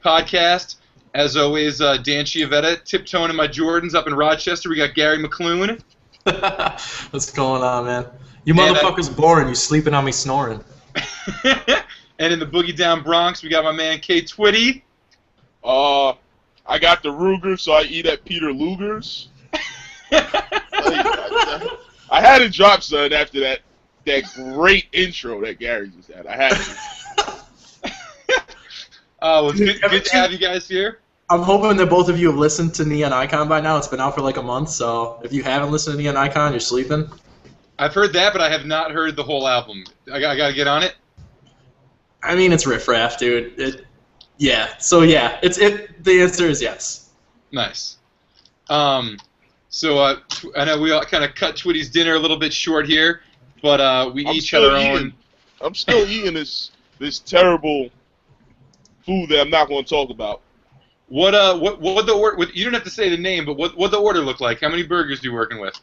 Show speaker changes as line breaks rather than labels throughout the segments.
podcast. As always, Dan Chiavetta, tiptoeing in my Jordans up in Rochester. We got Gary McClune.
What's going on, man? You motherfuckers boring. You sleeping on me snoring.
And in the Boogie Down Bronx, we got my man K Twitty.
I got the Ruger, so I eat at Peter Luger's. I had to drop, son, after that great intro that Gary just had. I had to.
Well, it's good to have you guys here.
I'm hoping that both of you have listened to Neon Icon by now. It's been out for like a month, so if you haven't listened to Neon Icon, you're sleeping.
I've heard that, but I have not heard the whole album. I got to get on it?
I mean, it's riffraff, dude. The answer is yes.
Nice. So I know we all kind of cut Twitty's dinner a little bit short here, but we each had our own.
I'm still eating this terrible food that I'm not going to talk about.
What the order? You don't have to say the name, but what the order look like? How many burgers are you working with?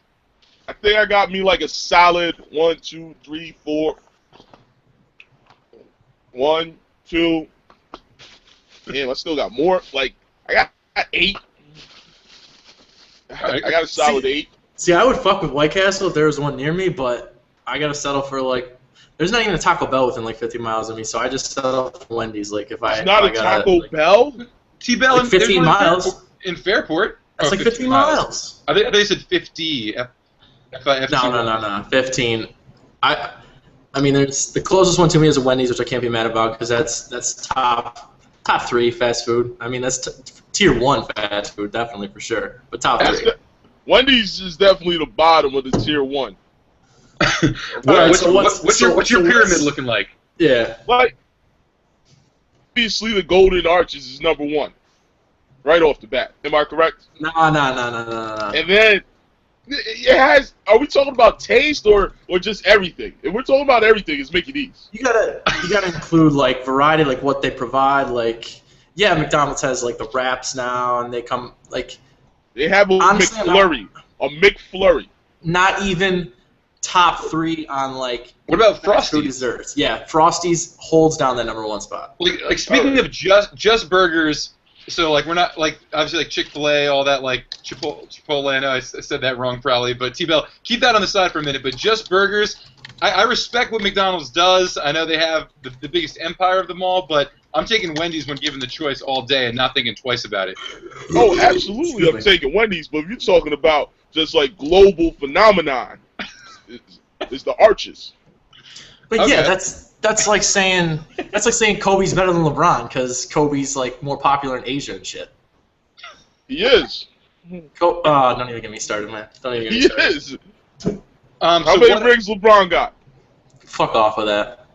I think I got me like a solid 1, 2, 3, 4. 1, 2. Damn, I still got more. Like I got 8. I got a solid 8.
See, I would fuck with White Castle if there was one near me, but I gotta settle for like. There's not even a Taco Bell within like 50 miles of me, so I just settle for Wendy's. Like if I.
It's not a Taco Bell.
T-Bell
like 15 miles
in Fairport.
That's like 15 miles.
I think they said 50.
No. 15. I mean, there's the closest one to me is a Wendy's, which I can't be mad about because that's top 3 fast food. I mean, that's tier 1 fast food, definitely for sure. But top 3.
Wendy's is definitely the bottom of the tier 1.
What's your pyramid looking like?
Yeah.
Like, obviously, the Golden Arches is number 1, right off the bat. Am I correct?
No.
And then it has. Are we talking about taste or just everything? If we're talking about everything, it's Mickey D's.
You gotta include like variety, like what they provide. Like, yeah, McDonald's has like the wraps now, and they come like.
They have a McFlurry. A McFlurry.
Not even top 3 on like.
What about Frosties?
Desserts. Yeah, Frosties holds down that number 1 spot.
Like speaking of just burgers, so like we're not like obviously like Chick-fil-A, all that like Chipotle. I know I said that wrong probably, but T-Bell, keep that on the side for a minute. But just burgers, I respect what McDonald's does. I know they have the biggest empire of them all, but I'm taking Wendy's when given the choice all day and not thinking twice about it.
Oh, absolutely, I'm taking Wendy's. But if you're talking about just like global phenomenon, it's the Arches.
But okay. Yeah, that's like saying Kobe's better than LeBron because Kobe's like more popular in Asia and shit.
He is.
Don't even get me started, man. Don't even get me started.
He is. How many rings LeBron got?
Fuck off with that.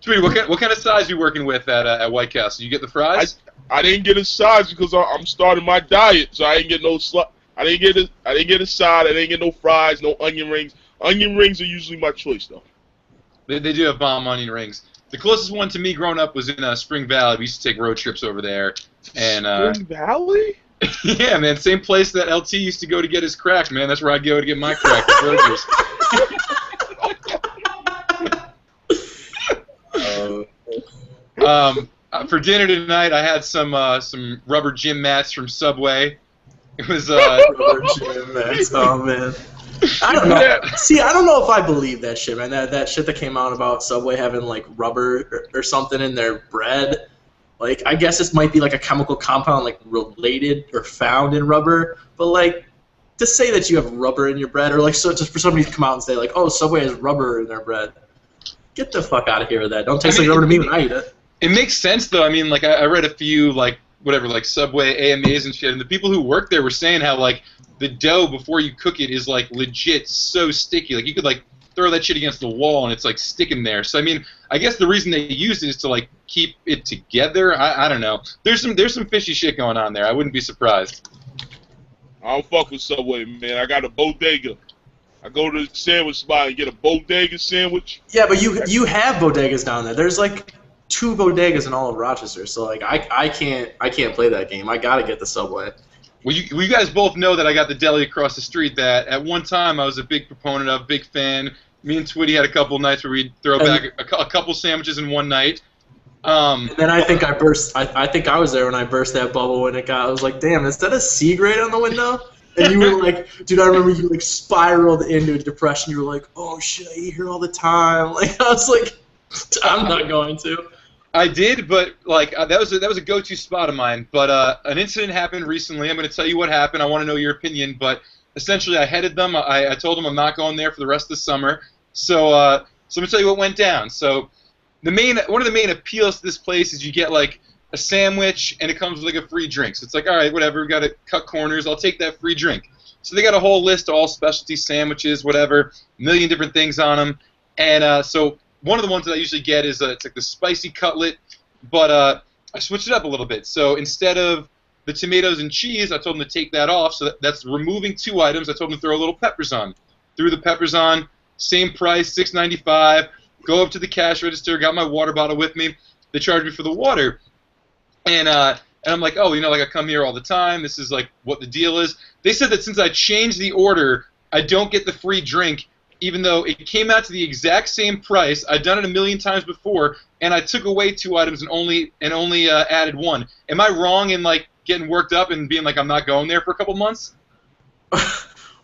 Tweety, what kind of size are you working with at White Castle? You get the fries?
I didn't get a size because I'm starting my diet, so I didn't get no I didn't get a side. I didn't get no fries, no onion rings. Onion rings are usually my choice, though.
They do have bomb onion rings. The closest one to me growing up was in Spring Valley. We used to take road trips over there. And
Spring Valley?
Yeah, man. Same place that LT used to go to get his crack, man. That's where I'd go to get my crack. Burgers. For dinner tonight, I had some rubber gym mats from Subway. It was
rubber gym mats. Oh man. I don't know. See, I don't know if I believe that shit, man. That shit that came out about Subway having like rubber or something in their bread. Like, I guess this might be like a chemical compound like related or found in rubber, but like to say that you have rubber in your bread, or like so just for somebody to come out and say like, oh, Subway has rubber in their bread. Get the fuck out of here with that. Don't taste like rubber to me when I eat it.
It makes sense though. I mean, like I read a few like whatever like Subway AMAs and shit, and the people who work there were saying how like the dough before you cook it is like legit so sticky. Like you could like throw that shit against the wall and it's like sticking there. So I mean, I guess the reason they use it is to like keep it together. I don't know. There's some fishy shit going on there. I wouldn't be surprised.
I don't fuck with Subway, man. I got a bodega. I go to the sandwich spot and get a bodega sandwich.
Yeah, but you have bodegas down there. There's like 2 bodegas in all of Rochester. So like I can't play that game. I gotta get the Subway.
Well, you guys both know that I got the deli across the street that at one time I was a big proponent of, big fan. Me and Twitty had a couple nights where we'd throw back a couple sandwiches in one night. Um,
And then I think I burst. I think I was there when I burst that bubble when it got. I was like, damn, is that a C grade on the window? And you were like, dude, I remember you like spiraled into a depression. You were like, oh shit, I eat here all the time. Like I was like, I'm not going to.
I did, but like that was a go-to spot of mine. But an incident happened recently. I'm going to tell you what happened. I want to know your opinion. But essentially, I headed them. I told them I'm not going there for the rest of the summer. So let me tell you what went down. So one of the main appeals to this place is you get like a sandwich and it comes with like a free drink. So it's like, all right, whatever. We got to cut corners. I'll take that free drink. So they got a whole list of all specialty sandwiches, whatever, a million different things on them. And so one of the ones that I usually get is it's like the spicy cutlet, but I switched it up a little bit. So instead of the tomatoes and cheese, I told them to take that off. So that's removing 2 items. I told them to throw a little peppers on. Threw the peppers on, same price, $6.95. Go up to the cash register, got my water bottle with me. They charged me for the water. And I'm like, oh, like I come here all the time. This is like what the deal is. They said that since I changed the order, I don't get the free drink, even though it came out to the exact same price. I'd done it a million times before, and I took away 2 items and only added 1. Am I wrong in like getting worked up and being like I'm not going there for a couple months?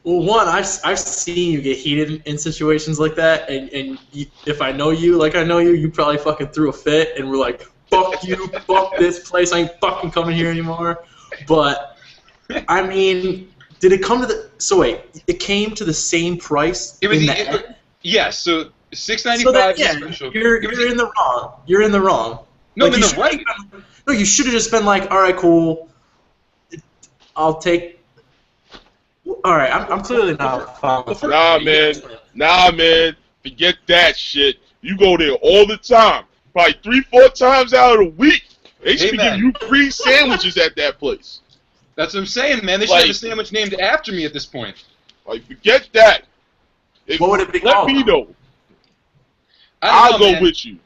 Well, one, I've seen you get heated in situations like that, and if I know you like I know you, you probably fucking threw a fit and were like, fuck you, fuck this place, I ain't fucking coming here anymore. But, I mean, did it come to the... So wait, it came to the same price in the end?
Yes, so $6.95
so that, yeah,
is special.
You're in the wrong. You're in the wrong.
No,
like,
I'm in the right.
No, you should have just been like, all right, cool, I'll take... All right, I'm clearly not following.
Nah, man. Forget that shit. You go there all the time. Probably 3-4 times out of the week. They should be giving you free sandwiches at that place.
That's what I'm saying, man. They should have a sandwich named after me at this point.
Like, forget that.
What would it be
called? Let me know. I'll go with you.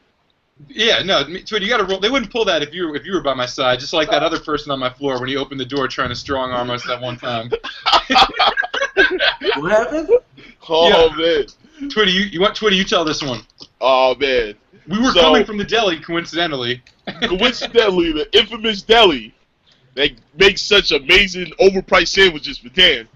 Yeah, no, Twitty, you gotta roll. They wouldn't pull that if you were by my side, just like that other person on my floor when he opened the door trying to strong arm us that one time.
What happened?
Oh yeah. Man,
Twitty, you tell this one.
Oh man,
we were coming from the deli, coincidentally.
Coincidentally, the infamous deli that makes such amazing overpriced sandwiches for Dan.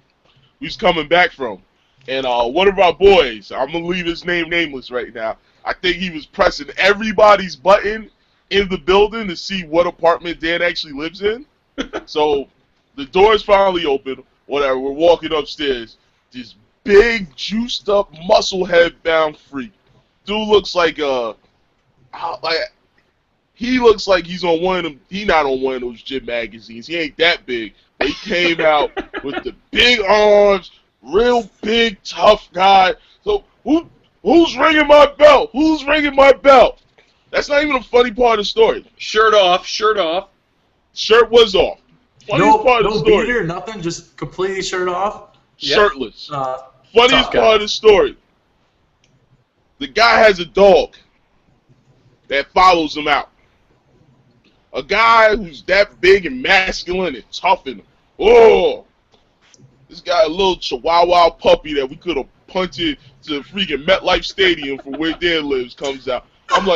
We was coming back from, and one of our boys, I'm gonna leave his name nameless right now. I think he was pressing everybody's button in the building to see what apartment Dan actually lives in. So the door's finally open. Whatever, we're walking upstairs. This big, juiced up, muscle head bound freak. Dude looks like he looks like he's on one of them. He not on one of those gym magazines. He ain't that big. But he came out with the big arms, real big, tough guy. So who's ringing my bell? Who's ringing my bell? That's not even a funny part of the story.
Shirt off.
Shirt was off. Funniest part of the story.
Beater, nothing, just completely shirt off.
Shirtless. Funniest part of the story. The guy has a dog that follows him out. A guy who's that big and masculine and tough and this guy, a little chihuahua puppy that we could have punted to the freaking MetLife Stadium from where Dan lives comes out. I'm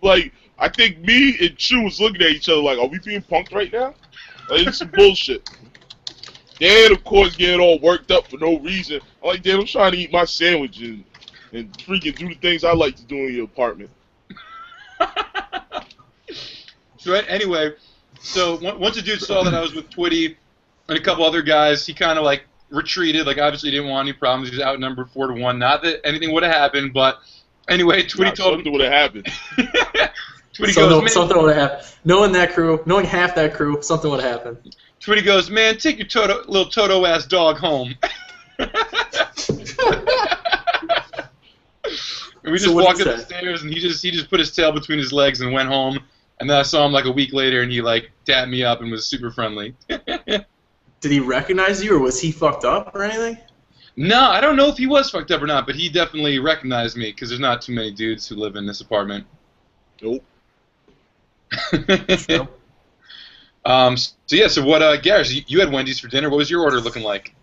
like, I think me and Chu was looking at each other like, are we being punked right now? Like, it's some bullshit. Dan, of course, getting all worked up for no reason. I'm like, Dan, I'm trying to eat my sandwich and freaking do the things I like to do in your apartment.
So anyway, so once the dude saw that I was with Twitty and a couple other guys, he kind of like retreated. Like obviously he didn't want any problems. He was outnumbered 4-1. Not that anything would have happened, but anyway, Twitty told him
something would have happened.
Twitty goes,
something would have happened. Knowing half that crew, something would have happened.
Twitty goes, man, take your little Toto ass dog home. And we just walked up the stairs, and he just put his tail between his legs and went home. And then I saw him like a week later, and he like dapped me up and was super friendly.
Did he recognize you, or was he fucked up or anything?
No, I don't know if he was fucked up or not, but he definitely recognized me because there's not too many dudes who live in this apartment.
Nope.
So what, Garrus, you had Wendy's for dinner. What was your order looking like?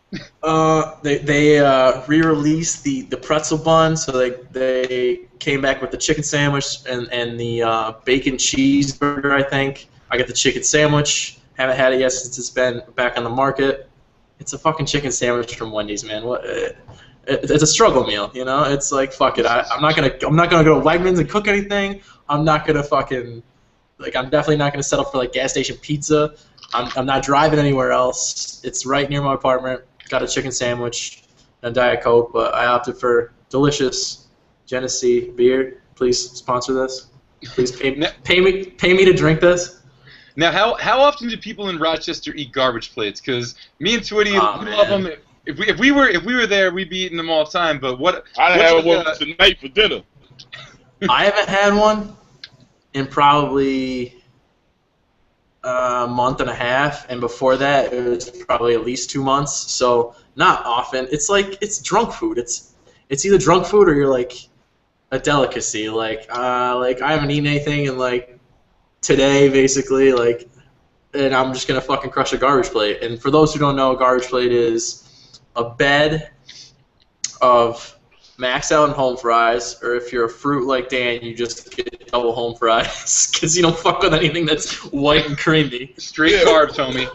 They re-released the pretzel bun, so they came back with the chicken sandwich and the bacon cheeseburger. I think I got the chicken sandwich. Haven't had it yet since it's been back on the market. It's a fucking chicken sandwich from Wendy's, man. What? It's a struggle meal, you know. It's like fuck it. I'm not gonna go to Wegmans and cook anything. I'm not gonna fucking I'm definitely not gonna settle for like gas station pizza. I'm not driving anywhere else. It's right near my apartment. Got a chicken sandwich and a Diet Coke, but I opted for delicious Genesee beer. Please sponsor this. Please pay me to drink this.
Now, how often do people in Rochester eat garbage plates? Because me and Twitty, we love them. If we were there, we'd be eating them all the time. But what?
I had one tonight for dinner.
I haven't had one in probably a month and a half, and before that, it was probably at least 2 months. So not often. It's like it's drunk food. It's either drunk food or you're like a delicacy. Like I haven't eaten anything in like today, basically. Like, and I'm just gonna fucking crush a garbage plate. And for those who don't know, a garbage plate is a bed of max out and home fries, or if you're a fruit like Dan, you just get double home fries because you don't fuck with anything that's white and creamy.
Straight carbs, homie.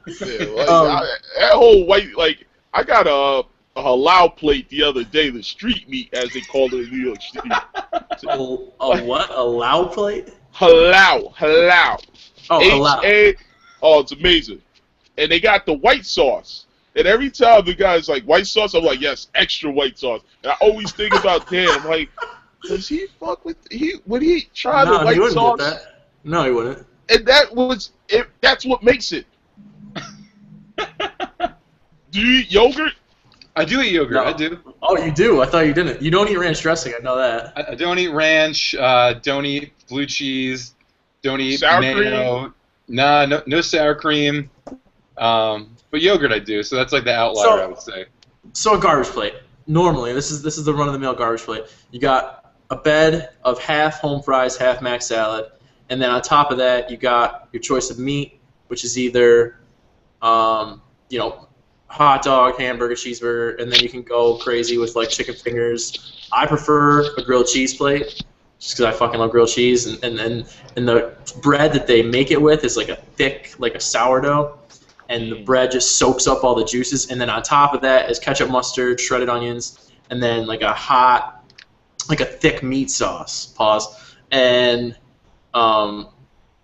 Yeah, that whole white, like, I got a halal plate the other day, the street meat, as they call it in New York City.
A what? A halal plate?
Halal.
Oh, halal.
Oh, it's amazing. And they got the white sauce. And every time the guy's like, white sauce, I'm like, yes, extra white sauce. And I always think about Dan. I'm like, does he fuck with would he try the white sauce?
Get that. No, he wouldn't.
And that's what makes it. Do you eat yogurt?
I do eat yogurt. No. I do.
Oh, you do? I thought you didn't. You don't eat ranch dressing. I know that.
I don't eat ranch. Don't eat blue cheese. Don't eat
sour
mayo.
Cream?
Nah, no sour cream. But yogurt I do, so that's like the outlier, I would say.
So a garbage plate. Normally, this is the run-of-the-mill garbage plate. You got a bed of half home fries, half mac salad, and then on top of that, you got your choice of meat, which is either, hot dog, hamburger, cheeseburger, and then you can go crazy with like chicken fingers. I prefer a grilled cheese plate, just because I fucking love grilled cheese, and the bread that they make it with is like a thick, like a sourdough. And the bread just soaks up all the juices, and then on top of that is ketchup, mustard, shredded onions, and then like a thick meat sauce. Pause. And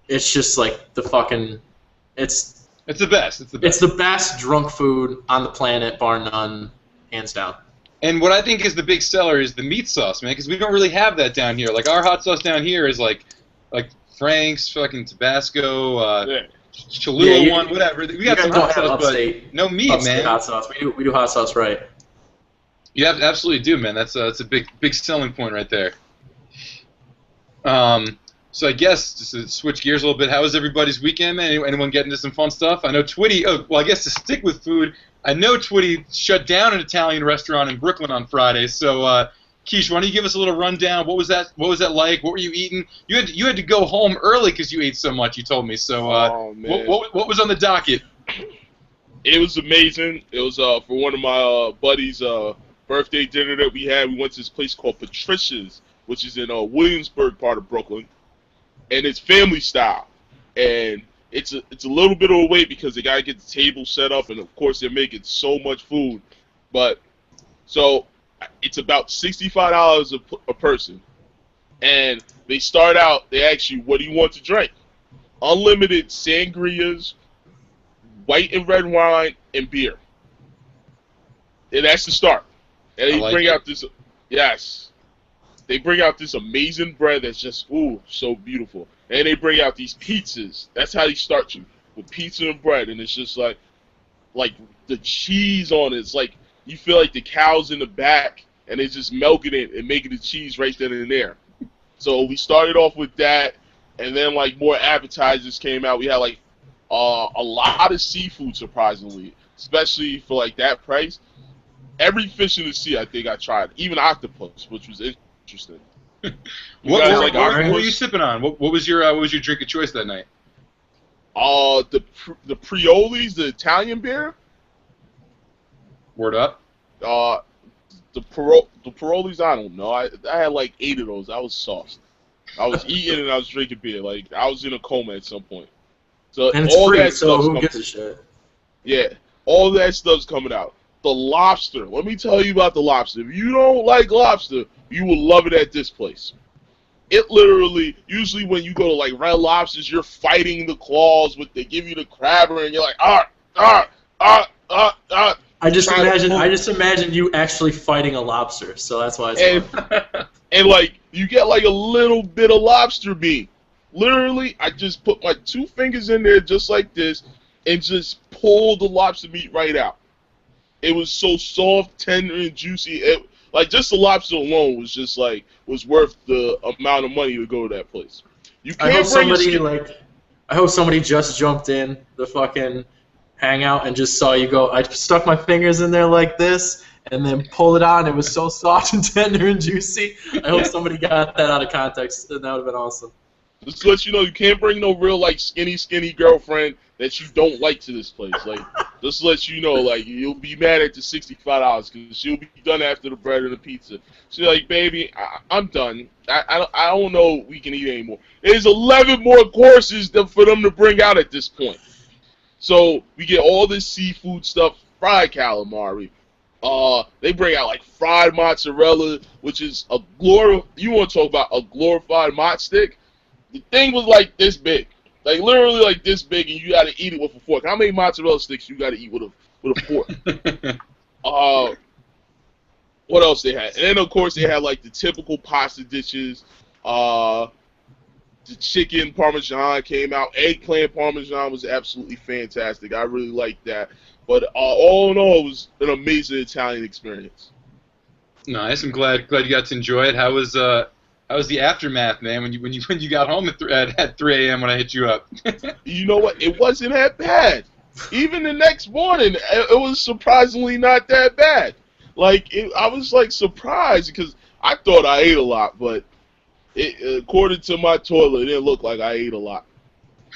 it's just like the fucking, it's
the best.
It's the best drunk food on the planet, bar none, hands down.
And what I think is the big seller is the meat sauce, man, because we don't really have that down here. Like our hot sauce down here is like Frank's, fucking Tabasco. Cholula one, whatever. We got some hot sauce, but no meat, man.
Hot sauce. We do hot sauce right.
You absolutely do, man. That's a big selling point right there. So I guess just to switch gears a little bit, how was everybody's weekend, man? Anyone getting into some fun stuff? I know Twitty. Oh, well, I guess to stick with food, I know Twitty shut down an Italian restaurant in Brooklyn on Friday. So, Kesh, why don't you give us a little rundown? What was that like? What were you eating? You had to go home early because you ate so much. You told me. So, what was on the docket?
It was amazing. It was for one of my buddies' birthday dinner that we had. We went to this place called Patricia's, which is in Williamsburg part of Brooklyn, and it's family style. And it's a little bit of a wait because they gotta get the table set up, and of course they're making so much food. But so it's about $65 a person, and they start out. They ask you, "What do you want to drink?" Unlimited sangrias, white and red wine, and beer. And that's the start. And they bring out this. Yes, they bring out this amazing bread that's just so beautiful. And they bring out these pizzas. That's how they start you, with pizza and bread, and it's just like the cheese on it. It's like you feel like the cow's in the back, and it's just milking it and making the cheese right then and there. So we started off with that, and then like more appetizers came out. We had like a lot of seafood, surprisingly, especially for like that price. Every fish in the sea, I think I tried, even octopus, which was interesting.
What were you sipping on? What was your drink of choice that night?
The Priole's, the Italian beer.
Word up.
The parolees, I don't know. I had like 8 of those. I was sauced. I was eating and I was drinking beer. Like I was in a coma at some point. So
And it's
all
free,
that
so
stuff's
who
coming.
gives a shit?
Yeah, all that stuff's coming out. The lobster. Let me tell you about the lobster. If you don't like lobster, you will love it at this place. It literally, usually when you go to like Red Lobsters, you're fighting the claws. They give you the crabber, and you're like
I just imagine you actually fighting a lobster, so that's why it's fun.
And like you get like a little bit of lobster meat. Literally, I just put my 2 fingers in there just like this and just pull the lobster meat right out. It was so soft, tender, and juicy. Like just the lobster alone was worth the amount of money to go to that place. You can't
I hope somebody just jumped in the fucking hangout and just saw you go. I stuck my fingers in there like this and then pulled it out. And it was so soft and tender and juicy. I hope somebody got that out of context. That would have been awesome.
Just to let you know, you can't bring no real like skinny girlfriend that you don't like to this place. Like, just to let you know, like you'll be mad at the $65 because she'll be done after the bread and the pizza. She's like, baby, I'm done. I don't know if we can eat anymore. There's 11 more courses for them to bring out at this point. So we get all this seafood stuff, fried calamari. They bring out like fried mozzarella, which is you want to talk about a glorified mozz stick? The thing was like this big, like literally like this big, and you got to eat it with a fork. How many mozzarella sticks you got to eat with a fork? What else they had? And then of course they had like the typical pasta dishes. The chicken parmesan came out. Eggplant parmesan was absolutely fantastic. I really liked that. But all in all, it was an amazing Italian experience.
Nice. I'm glad you got to enjoy it. How was the aftermath, man? When you got home at 3 a.m. when I hit you up?
You know what? It wasn't that bad. Even the next morning, it was surprisingly not that bad. Like I was like surprised because I thought I ate a lot, but according to my toilet, it didn't look like I ate a lot.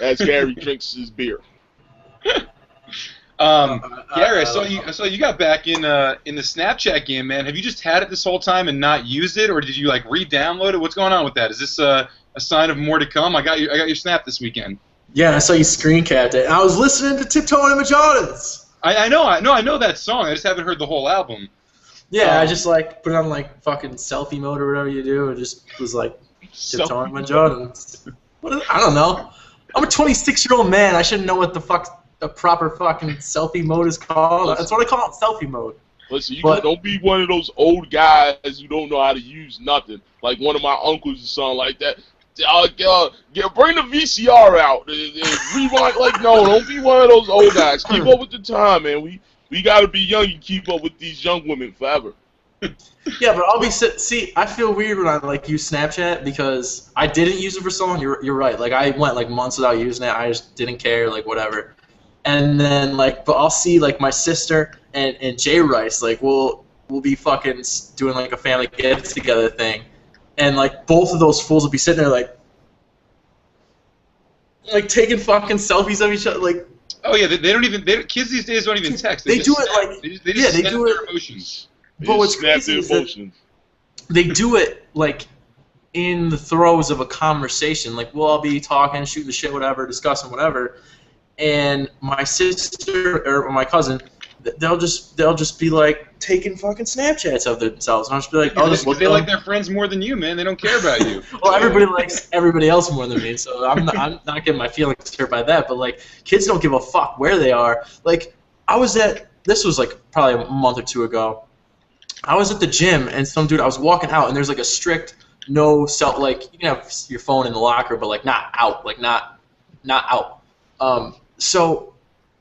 As Gary drinks his beer.
Gary, I saw you got back in the Snapchat game, man. Have you just had it this whole time and not used it, or did you like re-download it? What's going on with that? Is this a sign of more to come? I got your Snap this weekend.
Yeah, I saw you screen capped it. I was listening to Tiptoeing in the Jordans.
I know that song. I just haven't heard the whole album.
Yeah, I just like put it on like fucking selfie mode or whatever you do, and just was like Tiptoeing in my Jordans. I don't know. I'm a 26-year-old man. I shouldn't know what the fuck a proper fucking selfie mode is called. That's what I call it, selfie mode.
Listen, don't be one of those old guys who don't know how to use nothing. Like one of my uncles or something like that. Bring the VCR out and rewind. Like, no, don't be one of those old guys. Keep up with the time, man. We gotta be young and keep up with these young women forever.
Yeah, but see, I feel weird when I like use Snapchat because I didn't use it for so long. You're right. Like I went like months without using it. I just didn't care, like whatever. And then like, but I'll see like my sister and Jay Rice like we'll be fucking doing like a family get together thing, and like both of those fools will be sitting there like taking fucking selfies of each other like.
Oh yeah, kids these days don't even text.
They do it like
they just
they do it.
Their emotions.
But what's crazy is that they do it like in the throes of a conversation. Like we'll all be talking, shooting the shit, whatever, discussing whatever, and my sister or my cousin, they'll just be like taking fucking Snapchats of themselves, and I'll just be like,
they like their friends more than you, man. They don't care about you.
Well, everybody likes everybody else more than me, so I'm not getting my feelings hurt by that. But like, kids don't give a fuck where they are. Like, this was like probably a month or two ago. I was at the gym, and some dude, I was walking out, and there's like a strict no cell, like you can have your phone in the locker, but like not out, like not out. So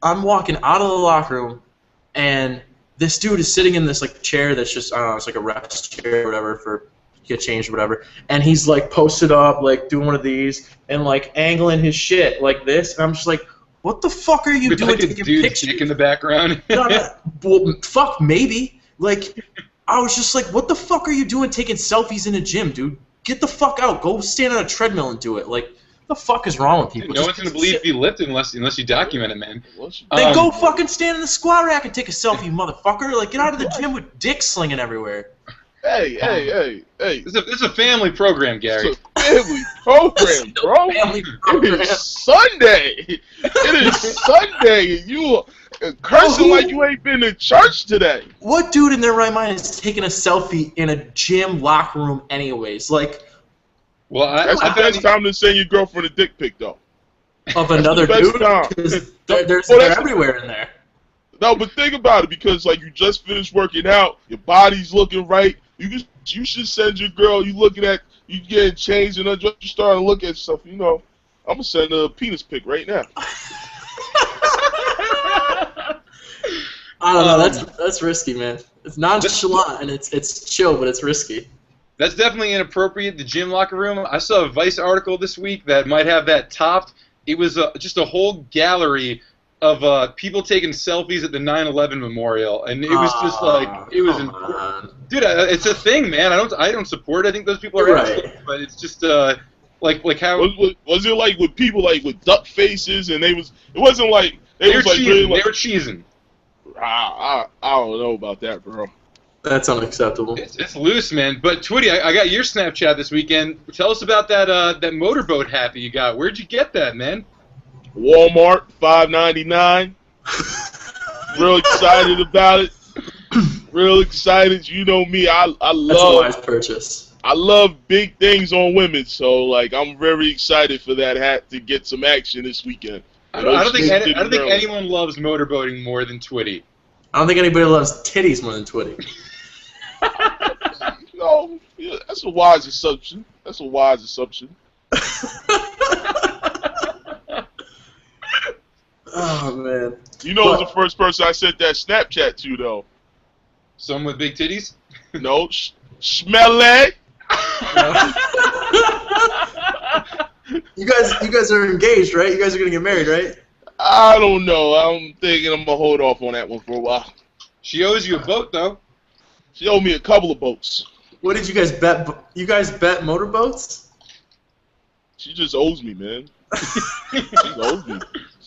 I'm walking out of the locker room, and this dude is sitting in this like chair that's just, I don't know, it's like a rest chair or whatever for get changed or whatever, and he's like posted up, like doing one of these, and like angling his shit like this, and I'm just like, what the fuck are you doing taking pictures?
Dick in the background.
Well, fuck, maybe. Like, I was just like, what the fuck are you doing taking selfies in a gym, dude? Get the fuck out. Go stand on a treadmill and do it. Like, The fuck is wrong with people?
No one's gonna believe you lifted unless you document it, man.
Then go fucking stand in the squat rack and take a selfie, motherfucker. Like, get out of the gym with dick slinging everywhere.
Hey.
It's a family program, Gary.
It's a family program, bro.
Family program.
It is Sunday. It is Sunday, and you are cursing like you ain't been to church today.
What dude in their right mind is taking a selfie in a gym locker room anyways? Like,
well,
that's the best time to send your girlfriend a dick pic, though.
Of another dude? Because they're everywhere in there.
No, but think about it, because like you just finished working out, your body's looking right. You should send your girl. You getting changed, and you starting to look at stuff. You know, I'm gonna send a penis pic right now.
I don't know. That's risky, man. It's nonchalant and it's chill, but it's risky.
That's definitely inappropriate. The gym locker room. I saw a Vice article this week that might have that topped. It was just a whole gallery of people taking selfies at the 9/11 memorial, and it was just like it was. Dude, it's a thing, man. I don't support it. I think those people are assholes, but it's just like how
was it like with people like with duck faces, and it wasn't like
they were
was like
cheesing.
really like,
they were cheesing.
I don't know about that, bro.
That's unacceptable.
It's loose, man. But Twitty, I got your Snapchat this weekend. Tell us about that motorboat hat that you got. Where'd you get that, man?
Walmart, $5.99. Real excited about it. Real excited. You know me. I love.
That's a wise purchase.
I love big things on women, so like I'm very excited for that hat to get some action this weekend.
I don't think anyone loves motorboating more than Twitty.
I don't think anybody loves titties more than Twitty.
No, yeah, that's a wise assumption.
Oh man.
You know, who's the first person I sent that Snapchat to, though?
Someone with big titties?
No, Schmelle.
You guys are engaged, right? You guys are gonna get married, right?
I don't know. I'm thinking I'm gonna hold off on that one for a while.
She owes you a boat, though.
She owed me a couple of boats.
What did you guys bet? You guys bet motorboats?
She just owes me, man. She owes me.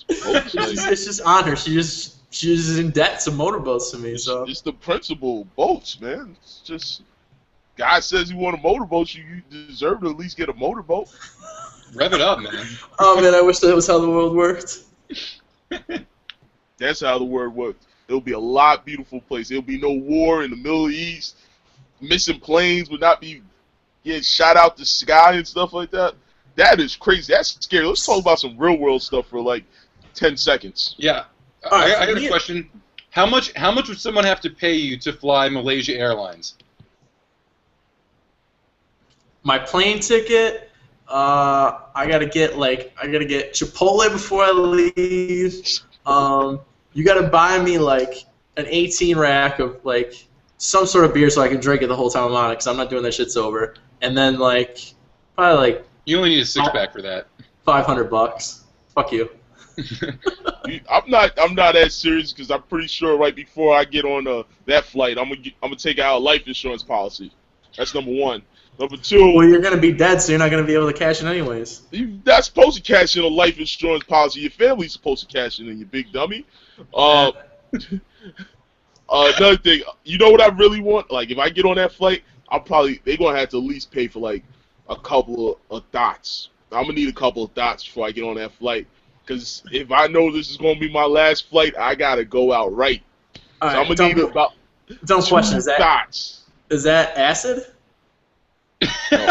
It's just on her. She's in debt to motorboats to me. So
it's the principal boats, man. It's just God says you want a motorboat, you deserve to at least get a motorboat.
Rev it up, man.
Oh man, I wish that was how the world worked.
That's how the world works. It'll be a lot beautiful place. There'll be no war in the Middle East. Missing planes would not be getting shot out the sky and stuff like that. That is crazy. That's scary. Let's talk about some real world stuff for like 10 seconds.
Yeah. I got a question. How much would someone have to pay you to fly Malaysia Airlines?
My plane ticket, I gotta get Chipotle before I leave. You gotta buy me like an 18 rack of like some sort of beer so I can drink it the whole time I'm on it, because I'm not doing that shit sober. And then like probably like
you only need a 6-pack for that.
$500. Fuck you.
I'm not as serious, because I'm pretty sure right before I get on that flight, I'm gonna take out a life insurance policy. That's number one. Number two.
Well, you're gonna be dead, so you're not gonna be able to cash in anyways.
You're not supposed to cash in a life insurance policy. Your family's supposed to cash in, you big dummy. Another thing, you know what I really want? Like, if I get on that flight, they're gonna have to at least pay for like a couple of dots. I'm gonna need a couple of dots before I get on that flight. Because if I know this is going to be my last flight, I got to go out right. So I'm going to need about
don't question, is
dots.
Is that acid?
No.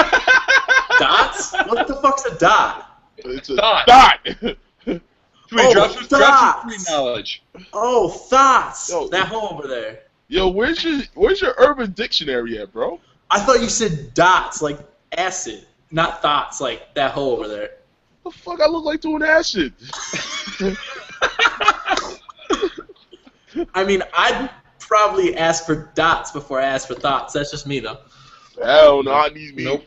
Dots? What the fuck's a dot?
It's a dot.
Drop some free knowledge.
Oh, thoughts.
Yo,
that hole over there.
Yo, where's your Urban Dictionary at, bro?
I thought you said dots, like acid, not thoughts, like that hole over there.
The fuck I look like doing acid?
I mean, I'd probably ask for dots before I ask for thoughts. That's just me, though.
Hell no, I need me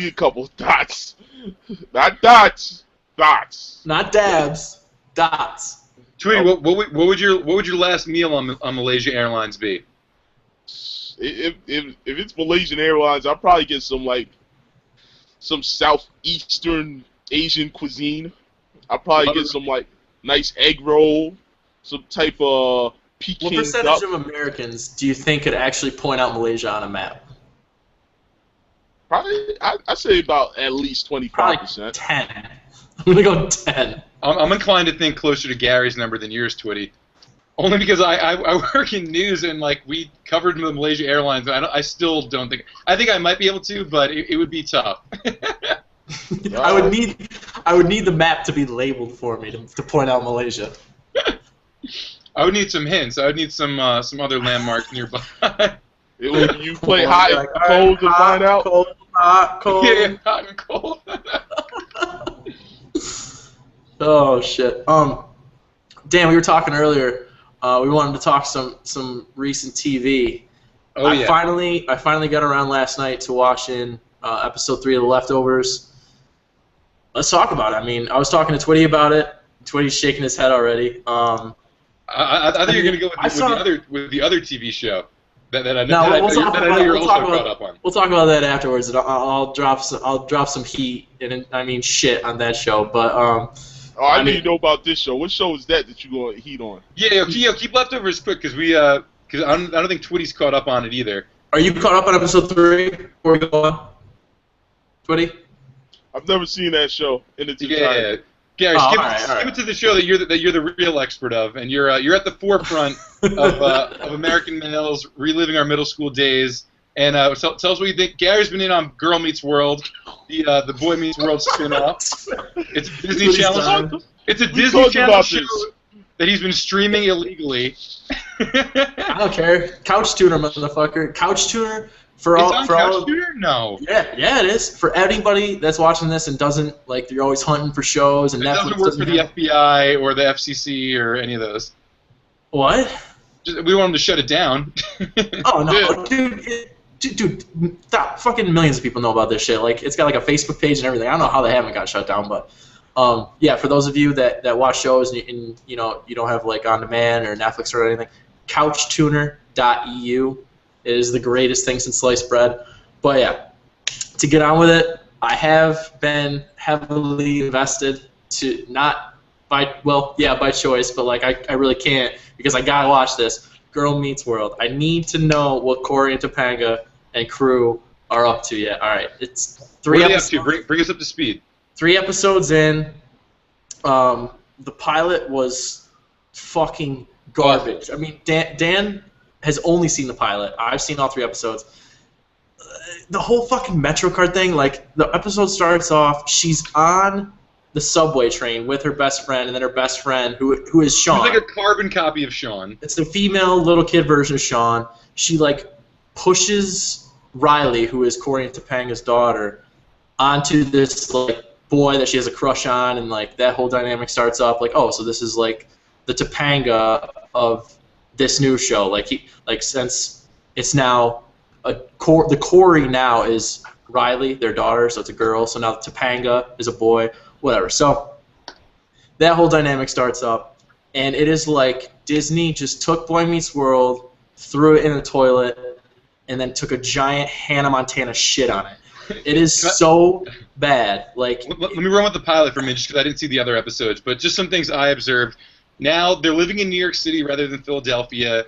a couple of dots. Not dots. Dots.
Not dabs. Dots.
Tweety, what would your last meal on Malaysia Airlines be?
If it's Malaysian Airlines, I'll probably get some southeastern Asian cuisine. I'll probably get some like nice egg roll, some type of Peking
What percentage
duck.
of Americans do you think could actually point out Malaysia on a map?
Probably, I'd say about at least
Probably
25%.
10. I'm gonna go 10.
I'm inclined to think closer to Gary's number than yours, Twitty. Only because I work in news and like we covered the Malaysia Airlines. And I still don't think. I think I might be able to, but it would be tough.
I would need the map to be labeled for me to point out Malaysia.
I would need some hints. I would need some other landmarks nearby.
You play hot and cold to find out.
Cold, hot, cold.
Yeah, hot and cold.
Oh shit. Dan, we were talking earlier. We wanted to talk some recent TV.
Oh yeah.
I finally got around last night to watching episode 3 of The Leftovers. Let's talk about it. I mean, I was talking to Twitty about it. Twitty's shaking his head already.
I think you're gonna go with the other TV show that I know you're also caught up on.
We'll talk about that afterwards. And I'll drop some heat and I mean shit on that show. But
I need to know about this show. What show is that you going to heat on?
Yeah, keep Leftovers quick because I don't think Twitty's caught up on it either.
Are you caught up on episode 3? Before we go on, Twitty?
I've never seen that show in its entirety.
Yeah. Gary, skip it to the show that you're the real expert of, and you're at the forefront of American males reliving our middle school days. And tell us what you think. Gary's been in on Girl Meets World, the Boy Meets World spin-off. It's a Disney Channel. It's a Disney Channel show that he's been streaming illegally.
I don't care. Couch tuner, motherfucker. Couch tuner for
it's
all.
On
for
Couch
all.
Tuner? No.
Yeah, it is. For anybody that's watching this and doesn't like, you're always hunting for shows and
It
Netflix
doesn't work for the FBI or the FCC or any of those.
What?
We want them to shut it down.
Oh no, dude, fucking millions of people know about this shit. Like, it's got like a Facebook page and everything. I don't know how they haven't got shut down, but yeah, for those of you that watch shows and you know you don't have like on demand or Netflix or anything, couchtuner.eu is the greatest thing since sliced bread. But yeah, to get on with it, I have been heavily invested to by choice, but like I really can't because I gotta watch this. Girl Meets World. I need to know what Corey and Topanga and crew are up to yet. All right, it's 3 episodes.
What are they up to? Bring us up to speed.
3 episodes in. The pilot was fucking garbage. I mean, Dan has only seen the pilot. I've seen all 3 episodes. The whole fucking MetroCard thing, like, the episode starts off, she's on the subway train with her best friend, and then her best friend, who is Sean.
It's like a carbon copy of Sean.
It's the female little kid version of Sean. She, like, pushes Riley, who is Corey and Topanga's daughter, onto this, like, boy that she has a crush on, and, like, that whole dynamic starts up. Like, oh, so this is, like, the Topanga of this new show. Like, since it's now the Corey now is Riley, their daughter, so it's a girl. So now the Topanga is a boy. Whatever. So that whole dynamic starts up, and it is like Disney just took Boy Meets World, threw it in the toilet, and then took a giant Hannah Montana shit on it. It is so bad. Like,
let me run with the pilot for a minute, just because I didn't see the other episodes, but just some things I observed. Now they're living in New York City rather than Philadelphia.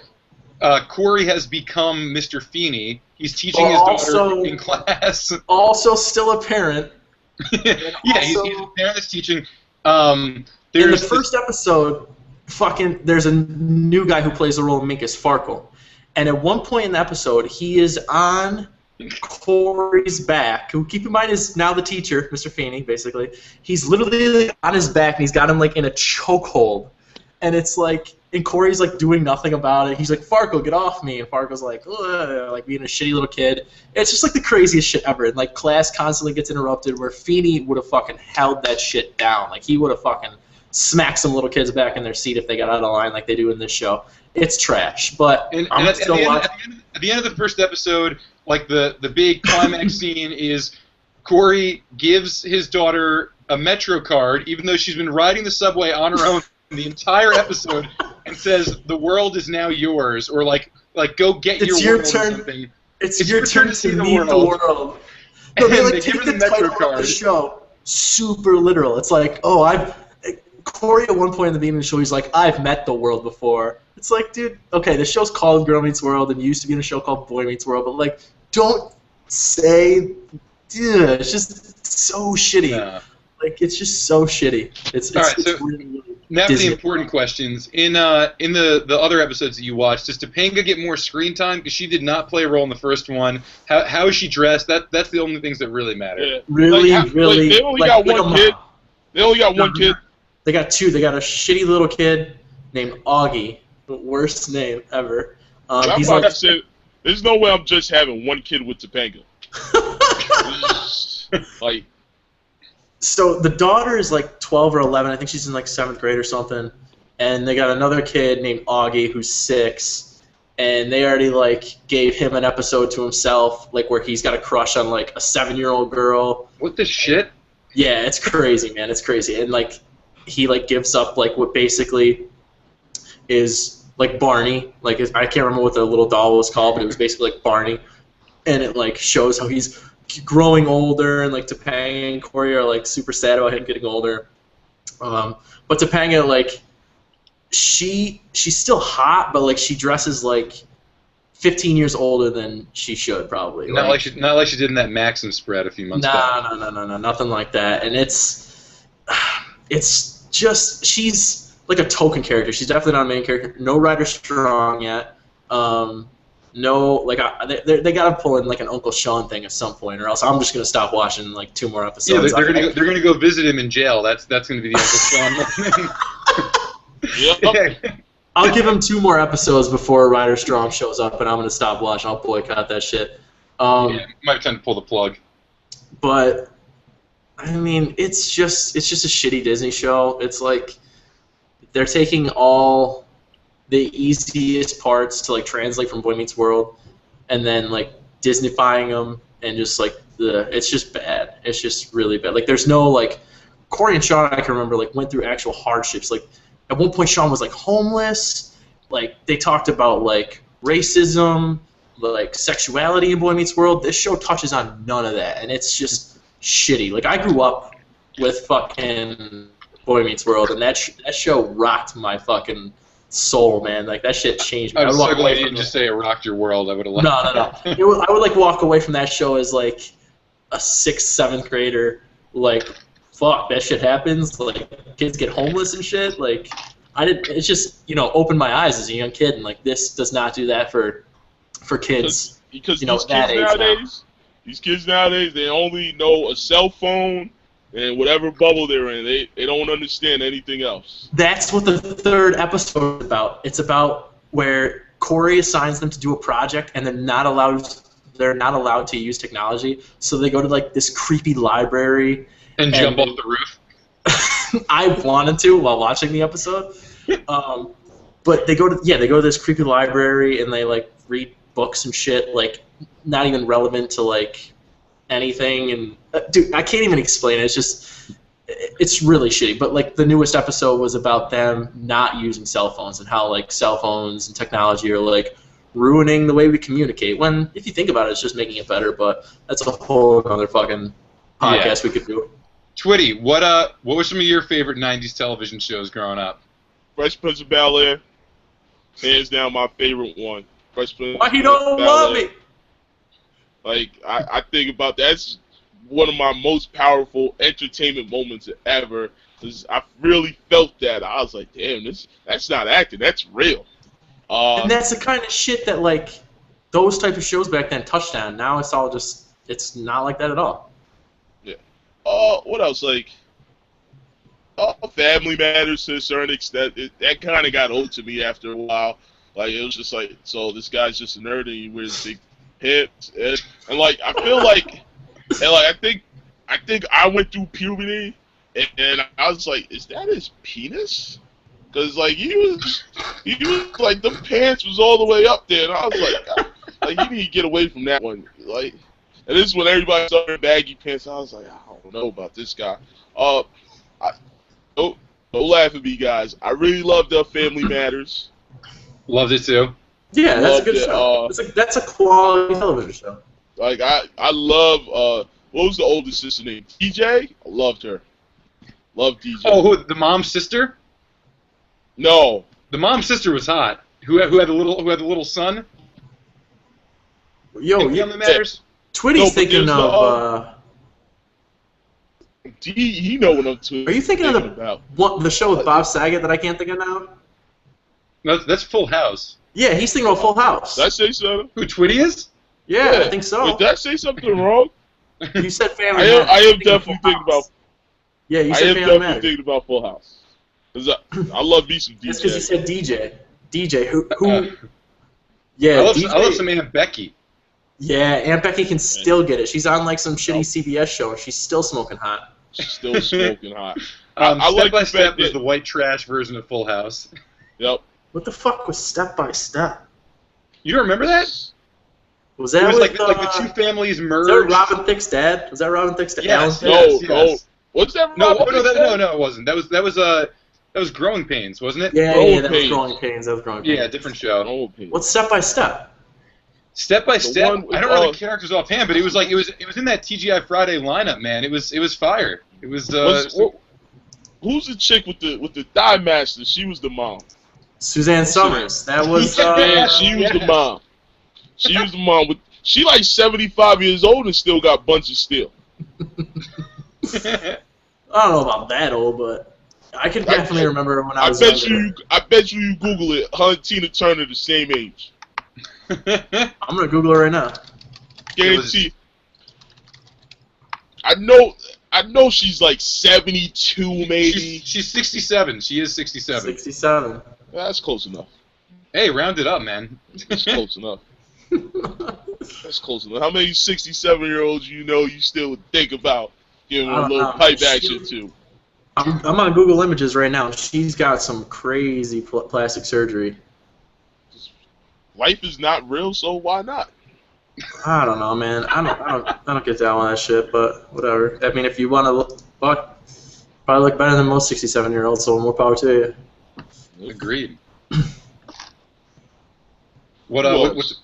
Corey has become Mr. Feeney. He's teaching his daughter in class.
Also, still a parent.
Yeah, he's a parent that's teaching.
In the first episode, there's a new guy who plays the role of Minkus Farkle. And at one point in the episode, he is on Corey's back, who, keep in mind, is now the teacher, Mr. Feeney, basically. He's literally on his back, and he's got him, like, in a chokehold. And it's like, and Corey's, like, doing nothing about it. He's like, Farkle, get off me. And Farkle's like, ugh, like, being a shitty little kid. It's just, like, the craziest shit ever. And, like, class constantly gets interrupted, where Feeney would have fucking held that shit down. Like, he would have fucking smacked some little kids back in their seat if they got out of line like they do in this show. It's trash. But
at the end of the first episode, like, the big climax scene is Corey gives his daughter a Metro card, even though she's been riding the subway on her own the entire episode, and says, the world is now yours, or like go get your world
turn.
Or something.
It's your turn to meet the world. No, they like take the title of the show. super literal. It's like, Corey at one point in the beginning of the show, he's like, I've met the world before. It's like, dude, okay, the show's called Girl Meets World and used to be in a show called Boy Meets World, but like, don't say, dude, it's just so shitty.
Yeah.
Like, it's just so shitty. It's
so
really, really
now for the
Disney.
important questions. In the other episodes that you watched, does Topanga get more screen time? Because she did not play a role in the first one. How is she dressed? That's the only things that really matter.
Yeah.
Really, really.
They only got one kid. They only got one kid.
They got two. They got a shitty little kid named Augie. The worst name ever. He's like,
there's no way I'm just having one kid with Topanga. Like,
so the daughter is like 12 or 11. I think she's in like 7th grade or something. And they got another kid named Augie who's 6. And they already like gave him an episode to himself, like where he's got a crush on like a 7-year-old girl.
What the shit?
Yeah, it's crazy, man. It's crazy. And like he like gives up like what basically is like Barney. Like I can't remember what the little doll was called, but it was basically like Barney. And it like shows how he's growing older, and like Topanga and Corey are like super sad about him getting older. But Topanga, like she's still hot, but like she dresses like 15 years older than she should probably.
Not like she did in that Maxim spread a few months back.
No, nothing like that. And it's just she's like a token character. She's definitely not a main character. No Ryder Strong yet. No, like they gotta pull in like an Uncle Sean thing at some point, or else I'm just gonna stop watching like 2 more episodes.
Yeah, they're gonna go visit him in jail. That's gonna be the Uncle Sean thing.
yep.
I'll give him 2 more episodes before Ryder Strong shows up, and I'm gonna stop watching. I'll boycott that shit.
Yeah, might have time to pull the plug.
But I mean, it's just a shitty Disney show. It's like they're taking all the easiest parts to like translate from Boy Meets World, and then like Disneyfying them, and just like it's just bad. It's just really bad. Like there's no like Corey and Sean, I can remember, like went through actual hardships. Like at one point Sean was like homeless. Like they talked about like racism, like sexuality in Boy Meets World. This show touches on none of that, and it's just shitty. Like I grew up with fucking Boy Meets World, and that show rocked my fucking soul, man. Like that shit changed me.
I was so glad you didn't just say it rocked your world. I would have left.
No. I would like walk away from that show as like a 6th, 7th grader. Like, fuck, that shit happens. Like kids get homeless and shit. Like it's just opened my eyes as a young kid, and like this does not do that for kids.
Because these kids nowadays, they only know a cell phone and whatever bubble they're in. They don't understand anything else.
That's what the 3rd episode is about. It's about where Corey assigns them to do a project, and they're not allowed to use technology. So they go to like this creepy library
and jump off the roof.
I wanted to while watching the episode, but they go to this creepy library, and they like read books and shit, like not even relevant to like anything. And dude, I can't even explain it. It's really shitty. But like the newest episode was about them not using cell phones, and how like cell phones and technology are like ruining the way we communicate, when if you think about it, it's just making it better. But that's a whole other fucking podcast we could do.
Twitty, what were some of your favorite 90s television shows growing up?
Fresh Prince of Bel-Air, hands down my favorite one. Fresh Prince
Why he don't love me?
Like I think about that's one of my most powerful entertainment moments ever, because I really felt that. I was like, damn, that's not acting, that's real.
And that's the kind of shit that like those type of shows back then touched on. Now it's all it's not like that at all.
Yeah. What else? Like, Family Matters to a certain extent. That kind of got old to me after a while. Like it was just like, so this guy's just a nerd and he wears big hips, and like I feel like, and like I think I went through puberty, and I was like, is that his penis? Because like he was like the pants was all the way up there, and I was like you need to get away from that one. Like, and this is when everybody saw their baggy pants. I was like, I don't know about this guy. Don't laugh at me, guys. I really loved Family Matters.
Loved it too.
Yeah, that's a good show. That's a quality television show.
Like I love what was the oldest sister name? DJ? I loved her. Loved DJ.
Oh, who, the mom's sister?
No.
The mom's sister was hot. Who had the little son?
Yo,
Family Matters?
Twitty's thinking of.
He know what I'm thinking.
Are you thinking of the show with Bob Saget that I can't think of now?
No, that's Full House.
Yeah, he's thinking of Full House.
Did I say something?
Who, Twitty is?
Yeah, I think so.
Did I say something wrong?
You said Family Matters.
I am definitely thinking about.
Yeah, you
I
said
am
Family
definitely
Matters.
thinking about Full House. 'Cause I love me some DJ.
That's because you said DJ. DJ, who? Yeah,
I love some Aunt Becky.
Yeah, Aunt Becky can still get it. She's on like some shitty CBS show, and she's still smoking hot.
She's still smoking hot.
I
like
Step by
the
Step
fact
was
that-
the white trash version of Full House.
Yep.
What the fuck was Step by Step?
You don't remember that?
Was
It
that
was
with,
like the two families
was
merged.
that Robin Thicke's dad? Was that Robin Thicke's dad?
Yes,
Alan
yes,
Thicke?
No,
yes.
What's that?
No,
Robin Thicke
no,
said?
it wasn't. That was Growing Pains, wasn't it?
Yeah,
Growing
that was
Pains.
Growing Pains. That was Growing Pains.
Yeah, different show.
No opinion.
What's Step by Step?
Step by Step.
one with,
I don't know the characters offhand, but it was in that TGI Friday lineup, man. It was fire. It was.
Who's the chick with the thigh master? She was the mom.
Suzanne Summers. That was.
Yeah, she was the mom. She was the mom. She like 75 years old and still got bunch of steel.
I don't know about that old, but I can definitely remember when I was younger.
I bet you Google it. Her and Tina Turner the same age.
I'm gonna Google it right now.
Guarantee. I know she's like 72 maybe.
She's 67. She is 67.
67.
That's close enough.
Hey, round it up, man.
That's close enough. That's close enough. How many 67-year-olds you know you still would think about giving a little pipe action to?
I'm on Google Images right now. She's got some crazy plastic surgery.
Life is not real, so why not?
I don't know, man. I don't get down with that shit, but whatever. I mean, if you want to look, probably look better than most 67-year-olds, so more power to you.
Agreed. What's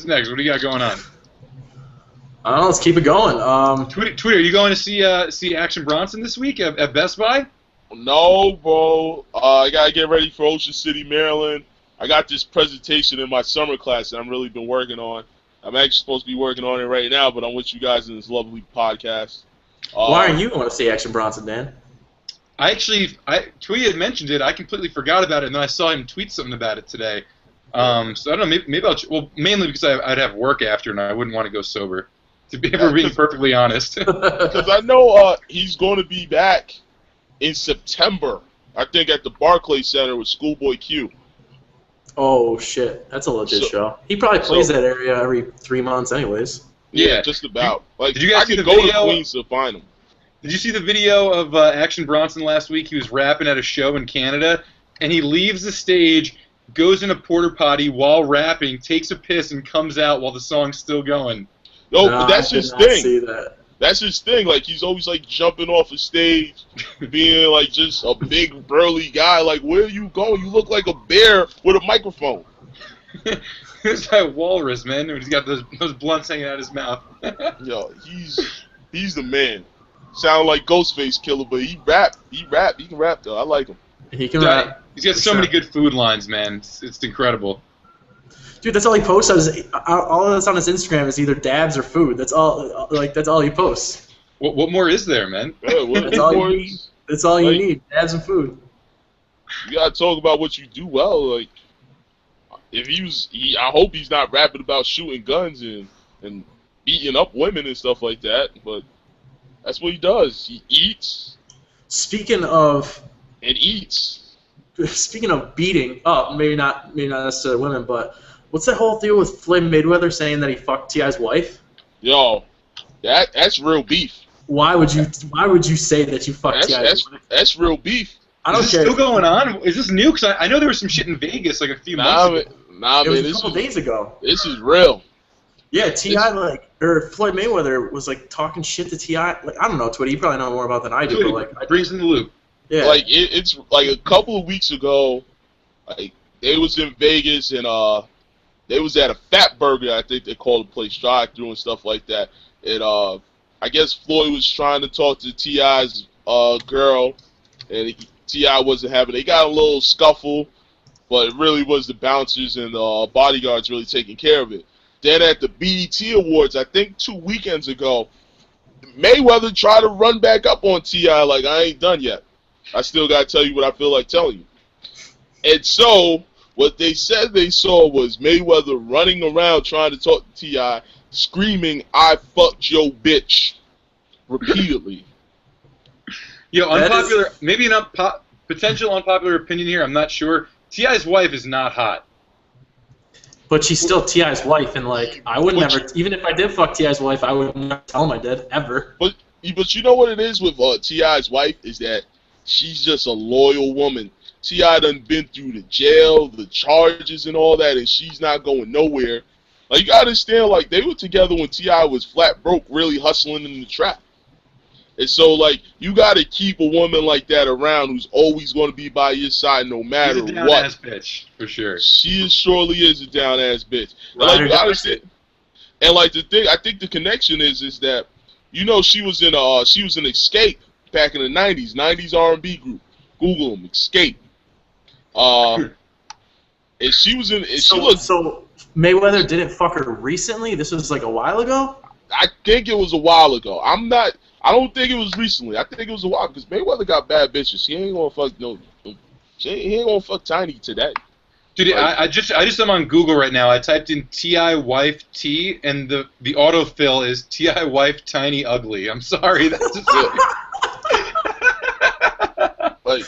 next? What do you got going on?
I don't know. Let's keep it going.
Twitty, are you going to see Action Bronson this week at Best Buy?
No, bro. I gotta get ready for Ocean City, Maryland. I got this presentation in my summer class that I've really been working on. I'm actually supposed to be working on it right now, but I'm with you guys in this lovely podcast.
Why aren't you going to see Action Bronson, Dan?
Twitty had mentioned it. I completely forgot about it, and then I saw him tweet something about it today. So I don't know. Maybe I'll. Mainly because I'd have work after, and I wouldn't want to go sober. To be being perfectly honest.
Because I know he's going to be back in September. I think at the Barclays Center with Schoolboy Q.
Oh shit, that's a legit show. He probably plays that area every 3 months, anyways.
Yeah, just about. Like,
did you guys
I
see
could
the
go
video?
to Queens to find him.
Did you see the video of Action Bronson last week? He was rapping at a show in Canada, and he leaves the stage, goes in a porta potty while rapping, takes a piss, and comes out while the song's still going.
No, but that's his thing.
See that.
That's his thing. Like, he's always like jumping off a stage, being like just a big burly guy. Like, where you go? You look like a bear with a microphone.
There's that walrus, man. He's got those blunts hanging out of his mouth.
Yo, he's the man. Sound like Ghostface Killer, but he rap. He can rap though. I like him.
He can rap.
He's got so many good food lines, man. It's incredible.
Dude, that's all he posts. All that's on his Instagram is either dabs or food. That's all. Like that's all he posts.
What more is there, man?
Yeah,
That's all you need. That's all you need. Dabs and food.
You gotta talk about what you do well. Like, if I hope he's not rapping about shooting guns and beating up women and stuff like that. But that's what he does. He eats.
Speaking of beating up, maybe not necessarily women, but what's that whole deal with Floyd Mayweather saying that he fucked T.I.'s wife?
Yo, that's real beef.
Why would you say that you fucked T.I.'s wife?
That's real beef.
I don't
Is
care.
this still going on? Is this new? Because I know there was some shit in Vegas like a few months ago.
It was a couple days ago.
This is real.
Yeah, T.I. Floyd Mayweather was like talking shit to T.I. Like, I don't know, Twitty, you probably know more about than I do, but like
brings in the loop.
Yeah.
Like it's like a couple of weeks ago, like they was in Vegas and they was at a Fat Burger, I think they called the place drive-through and stuff like that. And I guess Floyd was trying to talk to T.I.'s girl, and T.I. wasn't having. They got a little scuffle, but it really was the bouncers and the bodyguards really taking care of it. Then at the BET Awards, I think 2 weekends ago, Mayweather tried to run back up on T.I. like, I ain't done yet. I still got to tell you what I feel like telling you. And so, what they said they saw was Mayweather running around trying to talk to T.I., screaming, I fucked your bitch, repeatedly.
Yo, unpopular, maybe an potential unpopular opinion here, I'm not sure. T.I.'s wife is not hot.
But she's still T.I.'s wife, and like I would never, even if I did fuck T.I.'s wife, I would never tell him I did, ever.
But you know what it is with T.I.'s wife is that she's just a loyal woman. T.I. done been through the jail, the charges and all that, and she's not going nowhere. Like, you gotta understand, like, they were together when T.I. was flat broke, really hustling in the trap. And so, like, you gotta keep a woman like that around who's always gonna be by your side no matter what. She's a
down-ass bitch, for sure.
She surely is a down-ass bitch. And, like, you gotta understand, and, like, the thing, I think the connection is that, you know, she was in Escape back in the 90s R&B group. Google them, Escape. And she was in, and
so Mayweather didn't fuck her recently? This was like a while ago?
I think it was a while ago. I don't think it was recently. I think it was a while because Mayweather got bad bitches. He ain't gonna fuck he ain't gonna fuck Tiny today.
Dude, like, I just am on Google right now. I typed in T.I. wife T, and the autofill is T.I. wife Tiny ugly. I'm sorry, that's just it.
Like,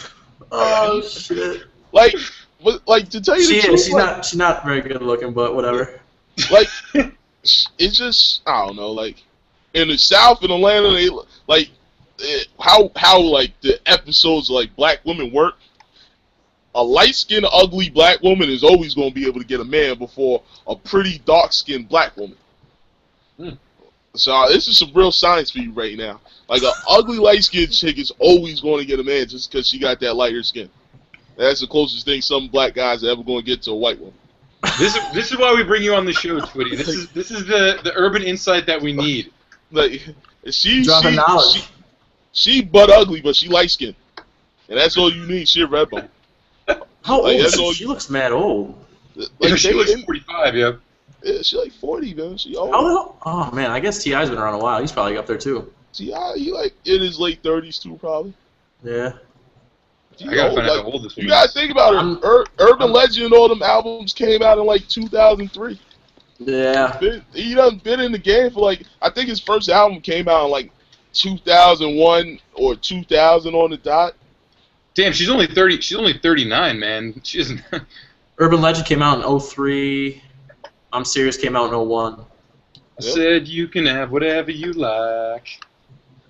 oh shit.
Like to tell you the truth,
she's not very good looking, but whatever.
Like, it's just, I don't know, like, in the South, in Atlanta, they, like, how like, the episodes of, like, black women work, a light-skinned, ugly black woman is always going to be able to get a man before a pretty dark-skinned black woman. So, this is some real science for you right now. Like, an ugly, light-skinned chick is always going to get a man just because she got that lighter skin. That's the closest thing some black guys are ever going to get to a white woman.
This is why we bring you on the show, Twitty. This is the urban insight that we need.
Like, she butt ugly, but she light skinned, and that's all you need. She a red bone.
How old is she? She looks mad old.
Like, she looks 45, yeah.
Yeah, she like 40, man. She old.
Oh man, I guess T.I.'s been around a while. He's probably up there too.
T.I., he like in his late 30s too, probably.
Yeah.
I gotta find out how old this one is.
You gotta think about it. Urban Legend and all them albums came out in like 2003.
Yeah.
He done been in the game for like, I think his first album came out in like 2001 or 2000 on the dot.
Damn, she's only 30. She's only 39, man. She isn't.
Urban Legend came out in 03. I'm Serious came out in 01.
I said you can have whatever you like.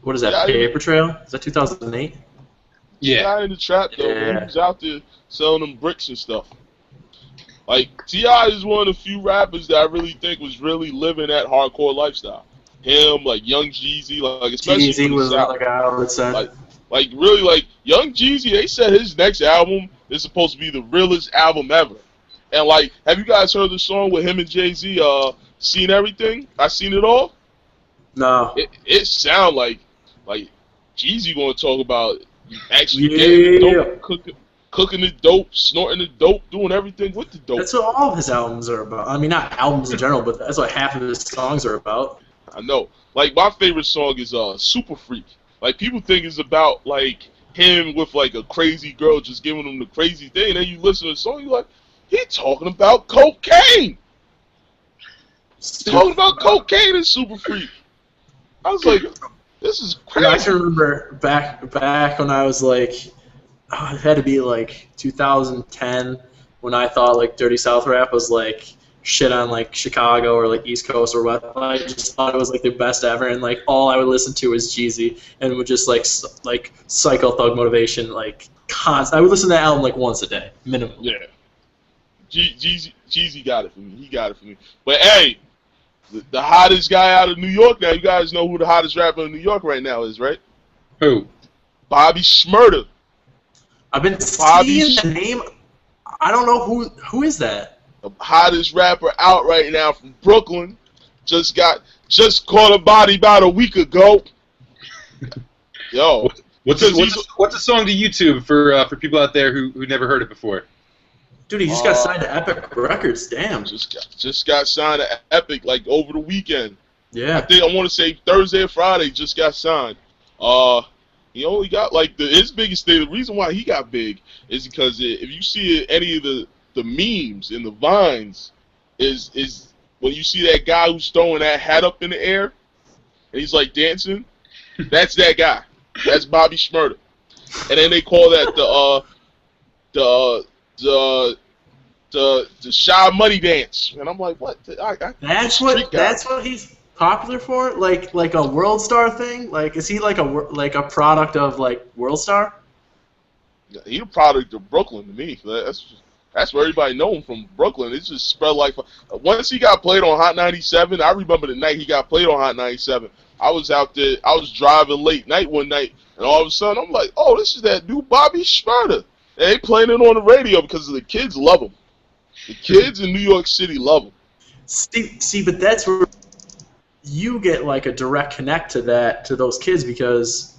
What is that? Paper Trail? Is that 2008?
Yeah. Not in the trap though. Yeah. He was out there selling them bricks and stuff. Like, T.I. is one of the few rappers that I really think was really living that hardcore lifestyle. Him, like Young Jeezy, like especially
Jeezy was another guy I would say.
Like really, like Young Jeezy, they said his next album is supposed to be the realest album ever. And like, have you guys heard the song with him and Jay-Z, Seen Everything? I Seen It All?
No.
It sound like Jeezy gonna talk about actually getting dope, cooking the dope, snorting the dope, doing everything with the dope.
That's what all of his albums are about. I mean, not albums in general, but that's what half of his songs are about.
I know. Like, my favorite song is Super Freak. Like, people think it's about, like, him with, like, a crazy girl just giving him the crazy thing. And then you listen to the song, you're like, he talking about cocaine. Talking about cocaine in Super Freak. I was like, this is crazy.
I can remember back when I was, like, it had to be, like, 2010 when I thought, like, Dirty South rap was, like, shit on like Chicago or like East Coast or what. I just thought it was like the best ever, and like all I would listen to was Jeezy and would just like Psycho Thug Motivation like constant. I would listen to that album like once a day minimum.
Yeah, Jeezy got it for me. He got it for me. But hey, the hottest guy out of New York now. You guys know who the hottest rapper in New York right now is, right?
Who?
Bobby Shmurda.
I've been seeing the name. I don't know who is that.
The hottest rapper out right now from Brooklyn, Just caught a body about a week ago. Yo,
what's a song to YouTube for people out there who never heard it before?
Dude, he just got signed to Epic Records. Damn.
Just got signed to Epic like over the weekend.
Yeah.
I want to say Thursday or Friday. Just got signed. He only got like his biggest thing. The reason why he got big is because if you see any of the memes and the vines, is when you see that guy who's throwing that hat up in the air and he's like dancing. That's that guy. That's Bobby Shmurda. And then they call that the Shy Money dance. And I'm like, what?
That's what he's popular for? Like a World Star thing? Like, is he like a product of like World Star?
He's a product of Brooklyn to me. That's where everybody know him from, Brooklyn. It's just spread like once he got played on Hot 97. I remember the night he got played on Hot 97. I was out there. I was driving late night one night, and all of a sudden I'm like, oh, this is that new Bobby Shmurda. And they playing it on the radio because the kids love him. The kids in New York City love him.
See, but that's where you get like a direct connect to those kids because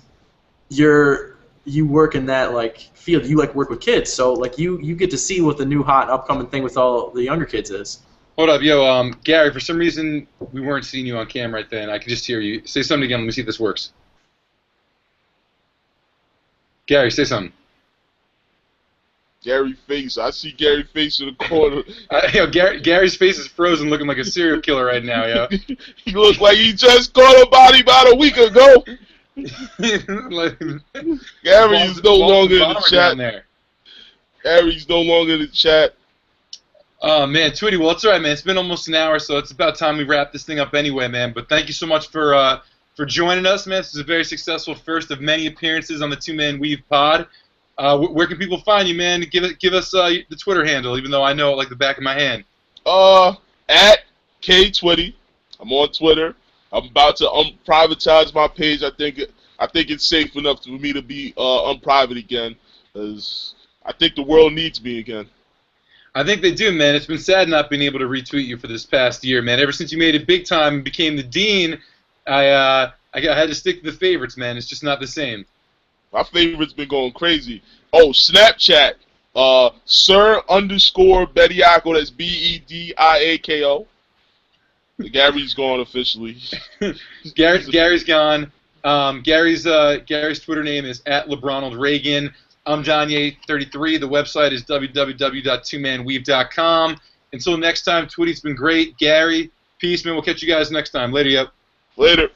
you work in that like field. You like work with kids, so like you get to see what the new hot upcoming thing with all the younger kids is.
Hold up, yo, Gary. For some reason, we weren't seeing you on camera right then. I could just hear you. Say something again. Let me see if this works. Gary, say something.
Gary face. I see Gary face in the corner.
Gary's face is frozen, looking like a serial killer right now, yo.
He looks like he just caught a body about a week ago. Gary's no longer in the chat. Gary's no longer in the chat.
Oh, man, Twitty, well, it's all right, man. It's been almost an hour, so it's about time we wrap this thing up anyway, man. But thank you so much for joining us, man. This is a very successful first of many appearances on the Two Man Weave pod. Where can people find you, man? Give us the Twitter handle, even though I know it like the back of my hand.
At KTwitty. I'm on Twitter. I'm about to unprivatize my page. I think it's safe enough for me to be unprivate again, because I think the world needs me again.
I think they do, man. It's been sad not being able to retweet you for this past year, man. Ever since you made it big time and became the dean, I had to stick to the favorites, man. It's just not the same.
My favorite's been going crazy. Oh, Snapchat. Sir_Bediako. That's Bediako. Gary's gone officially.
Gary's gone. Gary's Twitter name is @LeBronaldReagan. I'm Johnny833. The website is www.twomanweave.com. Until next time, Twitty's been great. Gary, peace, man. We'll catch you guys next time. Later, yep.
Later.